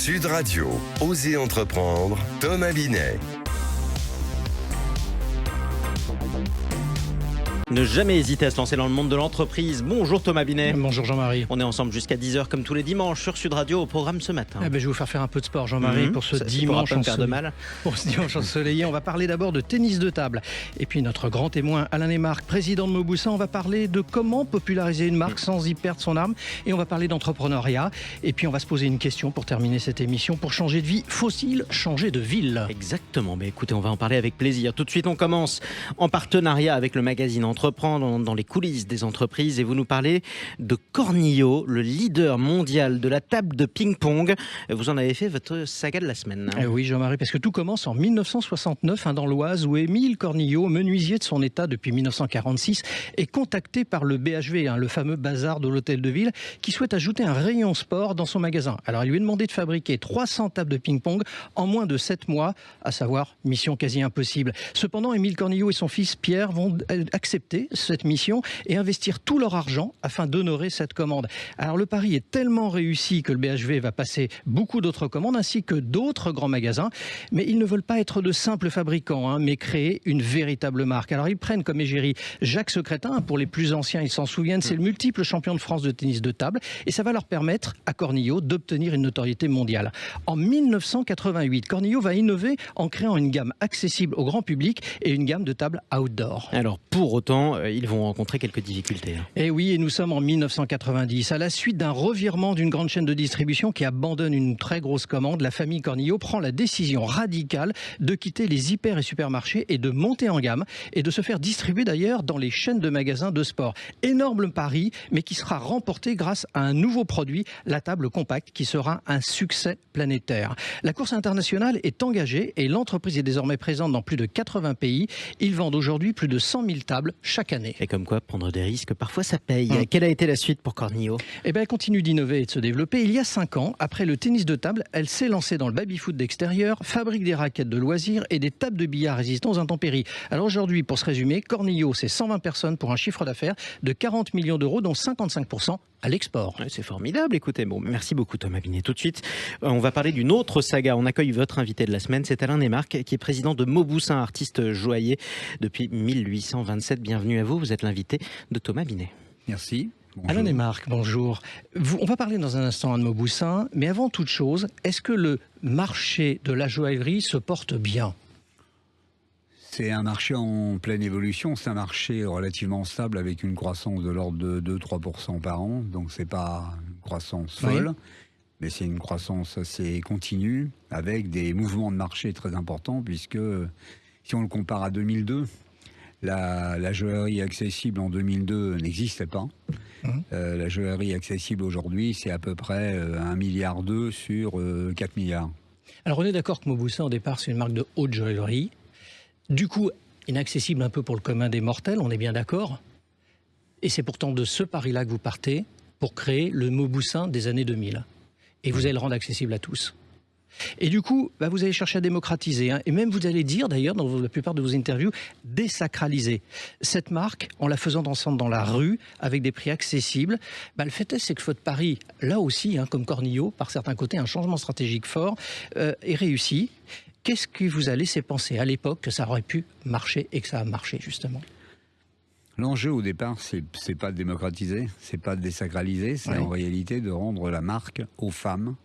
Sud Radio, Osez entreprendre, Thomas Binet. Ne jamais hésiter à se lancer dans le monde de l'entreprise. Bonjour Thomas Binet. Bonjour Jean-Marie. On est ensemble jusqu'à 10h comme tous les dimanches sur Sud Radio au programme ce matin. Je vais vous faire un peu de sport Jean-Marie pour ce dimanche ensoleillé. On va parler d'abord de tennis de table. Et puis notre grand témoin Alain Esmarque, président de Mauboussin, on va parler de comment populariser une marque sans y perdre son âme. Et on va parler d'entrepreneuriat. Et puis on va se poser une question pour terminer cette émission. Pour changer de vie, faut-il changer de ville? Exactement, mais écoutez, on va en parler avec plaisir. Tout de suite, on commence en partenariat avec le magazine Entreprendre dans les coulisses des entreprises et vous nous parlez de Cornillo, le leader mondial de la table de ping-pong. Vous en avez fait votre saga de la semaine. Oui Jean-Marie, parce que tout commence en 1969 dans l'Oise où Émile Cornillo, menuisier de son état depuis 1946, est contacté par le BHV, le fameux bazar de l'hôtel de ville, qui souhaite ajouter un rayon sport dans son magasin. Alors il lui est demandé de fabriquer 300 tables de ping-pong en moins de 7 mois, à savoir mission quasi impossible. Cependant, Émile Cornillo et son fils Pierre vont accepter cette mission et investir tout leur argent afin d'honorer cette commande. Alors le pari est tellement réussi que le BHV va passer beaucoup d'autres commandes ainsi que d'autres grands magasins, mais ils ne veulent pas être de simples fabricants, mais créer une véritable marque. Alors ils prennent comme égérie Jacques Secrétin, pour les plus anciens ils s'en souviennent, c'est le multiple champion de France de tennis de table et ça va leur permettre à Cornillo d'obtenir une notoriété mondiale. En 1988, Cornillo va innover en créant une gamme accessible au grand public et une gamme de tables outdoor. Alors pour autant, ils vont rencontrer quelques difficultés. Et oui, et nous sommes en 1990. À la suite d'un revirement d'une grande chaîne de distribution qui abandonne une très grosse commande, la famille Cornillo prend la décision radicale de quitter les hyper et supermarchés et de monter en gamme et de se faire distribuer d'ailleurs dans les chaînes de magasins de sport. Énorme pari, mais qui sera remporté grâce à un nouveau produit, la table compacte, qui sera un succès planétaire. La course internationale est engagée et l'entreprise est désormais présente dans plus de 80 pays. Ils vendent aujourd'hui plus de 100 000 tables chaque année. Et comme quoi, prendre des risques, parfois ça paye. Quelle a été la suite pour Cornillo? Elle continue d'innover et de se développer. Il y a 5 ans, après le tennis de table, elle s'est lancée dans le baby-foot d'extérieur, fabrique des raquettes de loisirs et des tables de billard résistants aux intempéries. Alors aujourd'hui, pour se résumer, Cornillo, c'est 120 personnes pour un chiffre d'affaires de 40 millions d'euros, dont 55% à l'export. Ouais, c'est formidable, écoutez. Bon, merci beaucoup Thomas Binet. Tout de suite, on va parler d'une autre saga. On accueille votre invité de la semaine, c'est Alain Esmarque, qui est président de Mauboussin, artiste joaillier depuis 1827. Bienvenue à vous, vous êtes l'invité de Thomas Binet. Merci. Bonjour. Alain Esmarque, bonjour. On va parler dans un instant de Mauboussin, mais avant toute chose, est-ce que le marché de la joaillerie se porte bien ? C'est un marché en pleine évolution, c'est un marché relativement stable avec une croissance de l'ordre de 2-3% par an, donc c'est pas une croissance folle, mais c'est une croissance assez continue avec des mouvements de marché très importants puisque si on le compare à 2002, la joaillerie accessible en 2002 n'existait pas. La joaillerie accessible aujourd'hui, c'est à peu près 1,2 milliard sur 4 milliards. Alors on est d'accord que Mauboussin au départ c'est une marque de haute joaillerie. Du coup, inaccessible un peu pour le commun des mortels, on est bien d'accord. Et c'est pourtant de ce pari-là que vous partez pour créer le Mauboussin des années 2000. Et vous allez le rendre accessible à tous. Et du coup, vous allez chercher à démocratiser. Et même vous allez dire, d'ailleurs, dans la plupart de vos interviews, désacraliser cette marque en la faisant ensemble dans la rue, avec des prix accessibles. Le fait est, c'est que votre pari, là aussi, comme Cornillo, par certains côtés, un changement stratégique fort, est réussi. Qu'est-ce qui vous a laissé penser à l'époque que ça aurait pu marcher et que ça a marché justement ? L'enjeu au départ, c'est pas de démocratiser, c'est pas de désacraliser, c'est en réalité de rendre la marque aux femmes,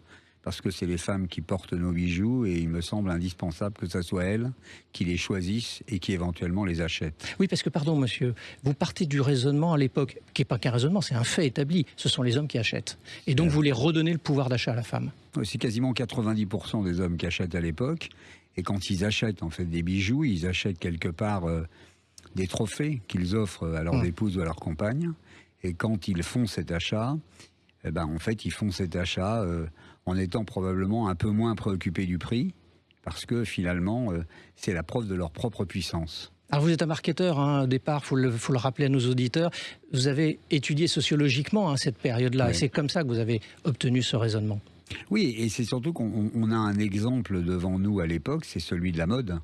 parce que c'est les femmes qui portent nos bijoux et il me semble indispensable que ce soit elles qui les choisissent et qui éventuellement les achètent. Oui, parce que, pardon monsieur, vous partez du raisonnement à l'époque, qui n'est pas qu'un raisonnement, c'est un fait établi, ce sont les hommes qui achètent. Et donc vous voulez redonner le pouvoir d'achat à la femme. C'est quasiment 90% des hommes qui achètent à l'époque, et quand ils achètent en fait des bijoux, ils achètent quelque part des trophées qu'ils offrent à leur épouse ou à leur compagne, et quand ils font cet achat, en fait ils font cet achat en étant probablement un peu moins préoccupés du prix, parce que finalement c'est la preuve de leur propre puissance. Alors vous êtes un marketeur au départ, faut le rappeler à nos auditeurs. Vous avez étudié sociologiquement cette période-là, et c'est comme ça que vous avez obtenu ce raisonnement. Oui, et c'est surtout qu'on a un exemple devant nous à l'époque, c'est celui de la mode.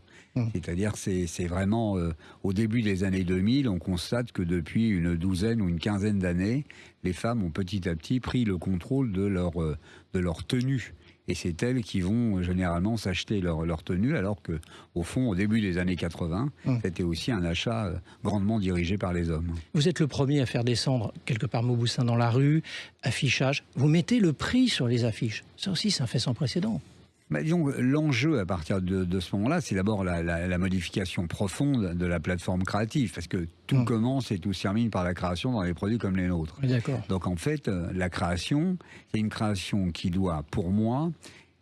C'est-à-dire c'est vraiment au début des années 2000, on constate que depuis une douzaine ou une quinzaine d'années, les femmes ont petit à petit pris le contrôle de leur tenue. et c'est elles qui vont généralement s'acheter leur tenue, alors que au fond, au début des années 80, c'était aussi un achat grandement dirigé par les hommes. Vous êtes le premier à faire descendre quelque part Mauboussin dans la rue, affichage. Vous mettez le prix sur les affiches. Ça aussi, c'est un fait sans précédent. Disons, l'enjeu à partir de ce moment-là, c'est d'abord la modification profonde de la plateforme créative, parce que tout commence et tout se termine par la création dans les produits comme les nôtres. D'accord. Donc en fait, la création, c'est une création qui doit, pour moi,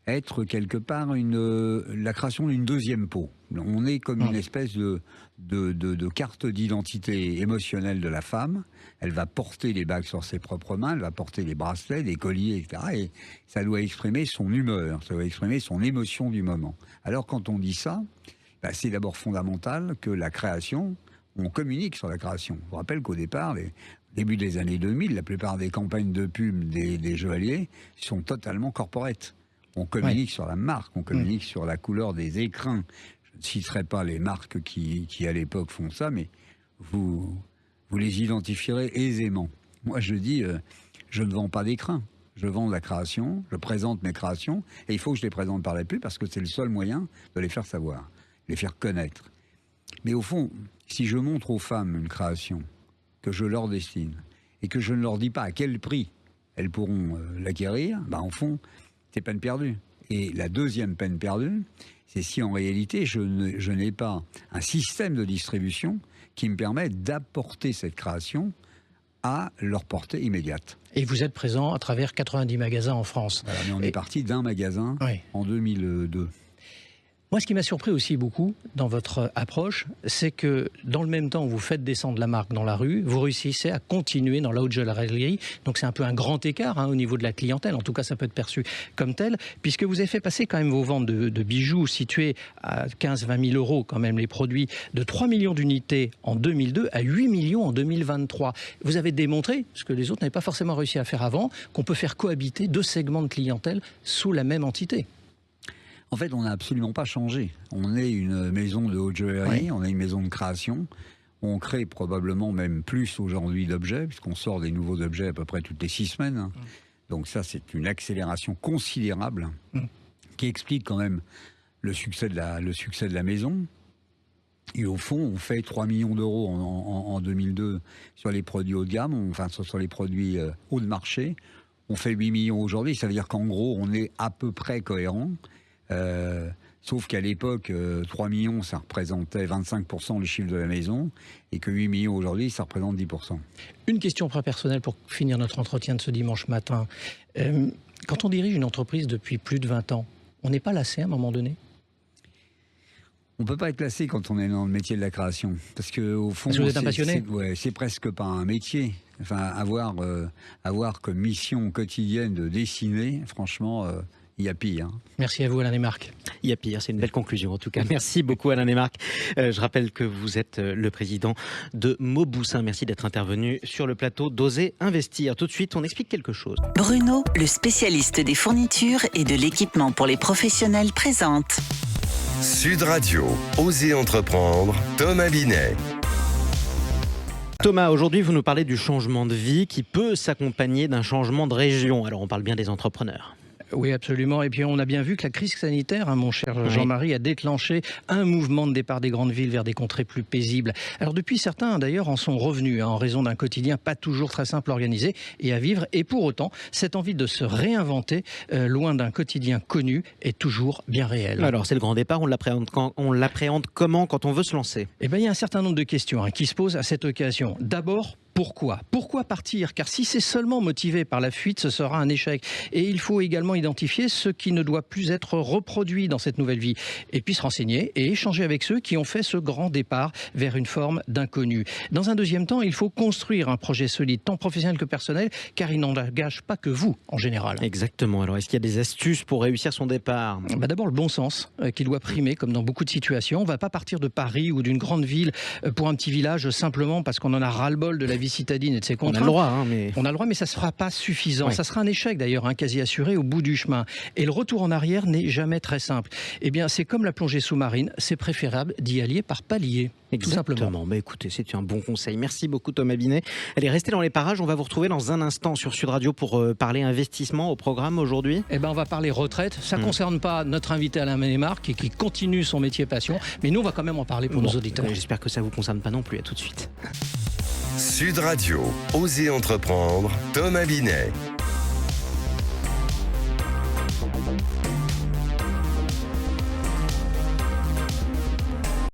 être quelque part la création d'une deuxième peau. On est comme une espèce de carte d'identité émotionnelle de la femme. Elle va porter les bagues sur ses propres mains, elle va porter les bracelets, les colliers, etc. Et ça doit exprimer son humeur, ça doit exprimer son émotion du moment. Alors quand on dit ça, c'est d'abord fondamental que la création, on communique sur la création. Je vous rappelle qu'au départ, début des années 2000, la plupart des campagnes de pub des joailliers sont totalement corporate. On communique sur la marque, on communique sur la couleur des écrins. Je ne citerai pas les marques qui à l'époque font ça, mais vous les identifierez aisément. Moi, je dis, je ne vends pas d'écrins. Je vends de la création, je présente mes créations, et il faut que je les présente par la pub, parce que c'est le seul moyen de les faire savoir, les faire connaître. Mais au fond, si je montre aux femmes une création que je leur destine, et que je ne leur dis pas à quel prix elles pourront l'acquérir, en fond, c'est peine perdue. Et la deuxième peine perdue, c'est si en réalité je n'ai pas un système de distribution qui me permet d'apporter cette création à leur portée immédiate. Et vous êtes présent à travers 90 magasins en France. Voilà, mais on est parti d'un magasin en 2002. Moi, ce qui m'a surpris aussi beaucoup dans votre approche, c'est que dans le même temps où vous faites descendre la marque dans la rue, vous réussissez à continuer dans la haute joaillerie. Donc c'est un peu un grand écart au niveau de la clientèle. En tout cas, ça peut être perçu comme tel, puisque vous avez fait passer quand même vos ventes de bijoux situés à 15-20 000 euros, quand même les produits, de 3 millions d'unités en 2002 à 8 millions en 2023. Vous avez démontré, ce que les autres n'avaient pas forcément réussi à faire avant, qu'on peut faire cohabiter deux segments de clientèle sous la même entité. En fait, on n'a absolument pas changé. On est une maison de haute joaillerie, on est une maison de création. On crée probablement même plus aujourd'hui d'objets, puisqu'on sort des nouveaux objets à peu près toutes les 6 semaines. Donc ça, c'est une accélération considérable qui explique quand même le succès de la maison. Et au fond, on fait 3 millions d'euros en 2002 sur les produits haut de gamme, enfin sur les produits haut de marché. On fait 8 millions aujourd'hui, ça veut dire qu'en gros, on est à peu près cohérent. Sauf qu'à l'époque, 3 millions, ça représentait 25% du chiffre de la maison, et que 8 millions aujourd'hui, ça représente 10%. Une question très personnelle pour finir notre entretien de ce dimanche matin. Quand on dirige une entreprise depuis plus de 20 ans, on n'est pas lassé à un moment donné ? On ne peut pas être lassé quand on est dans le métier de la création. Parce qu'au fond, vous êtes un passionné ? C'est presque pas un métier. Enfin, avoir comme mission quotidienne de dessiner, franchement... il y a pire. Merci à vous, Alain Desmarques. Il y a pire, c'est une belle conclusion en tout cas. Merci beaucoup, Alain Desmarques. Je rappelle que vous êtes le président de Mauboussin. Merci d'être intervenu sur le plateau d'Oser Investir. Tout de suite, on explique quelque chose. Bruno, le spécialiste des fournitures et de l'équipement pour les professionnels, présente Sud Radio, Oser Entreprendre, Thomas Binet. Thomas, aujourd'hui, vous nous parlez du changement de vie qui peut s'accompagner d'un changement de région. Alors, on parle bien des entrepreneurs. Oui, absolument. Et puis on a bien vu que la crise sanitaire, mon cher Jean-Marie, a déclenché un mouvement de départ des grandes villes vers des contrées plus paisibles. Alors depuis, certains d'ailleurs en sont revenus en raison d'un quotidien pas toujours très simple à organiser et à vivre. Et pour autant, cette envie de se réinventer, loin d'un quotidien connu, est toujours bien réelle. Alors c'est le grand départ, on l'appréhende comment quand on veut se lancer ? Eh bien, il y a un certain nombre de questions qui se posent à cette occasion. D'abord, pourquoi ? Pourquoi partir ? Car si c'est seulement motivé par la fuite, ce sera un échec. Et il faut également identifier ce qui ne doit plus être reproduit dans cette nouvelle vie. Et puis se renseigner et échanger avec ceux qui ont fait ce grand départ vers une forme d'inconnu. Dans un deuxième temps, il faut construire un projet solide, tant professionnel que personnel, car il n'engage pas que vous, en général. Exactement. Alors, est-ce qu'il y a des astuces pour réussir son départ ? D'abord, le bon sens qui doit primer, comme dans beaucoup de situations. On ne va pas partir de Paris ou d'une grande ville pour un petit village simplement parce qu'on en a ras-le-bol de la vie des citadines et de ses On a contraintes. le droit, hein, mais... On a le droit, mais ça ne sera pas suffisant. Ouais. Ça sera un échec d'ailleurs, quasi assuré au bout du chemin. Et le retour en arrière n'est jamais très simple. Eh bien, c'est comme la plongée sous-marine, c'est préférable d'y aller par palier. Tout simplement. Exactement. Bah, écoutez, c'est un bon conseil. Merci beaucoup Thomas Binet. Allez, restez dans les parages. On va vous retrouver dans un instant sur Sud Radio pour parler investissement au programme aujourd'hui. Eh ben, on va parler retraite. Ça ne concerne pas notre invité Alain Ménémar qui continue son métier passion. Mais nous, on va quand même en parler pour nos auditeurs. J'espère que ça ne vous concerne pas non plus. À tout de suite. Sud Radio, Osez entreprendre, Thomas Binet.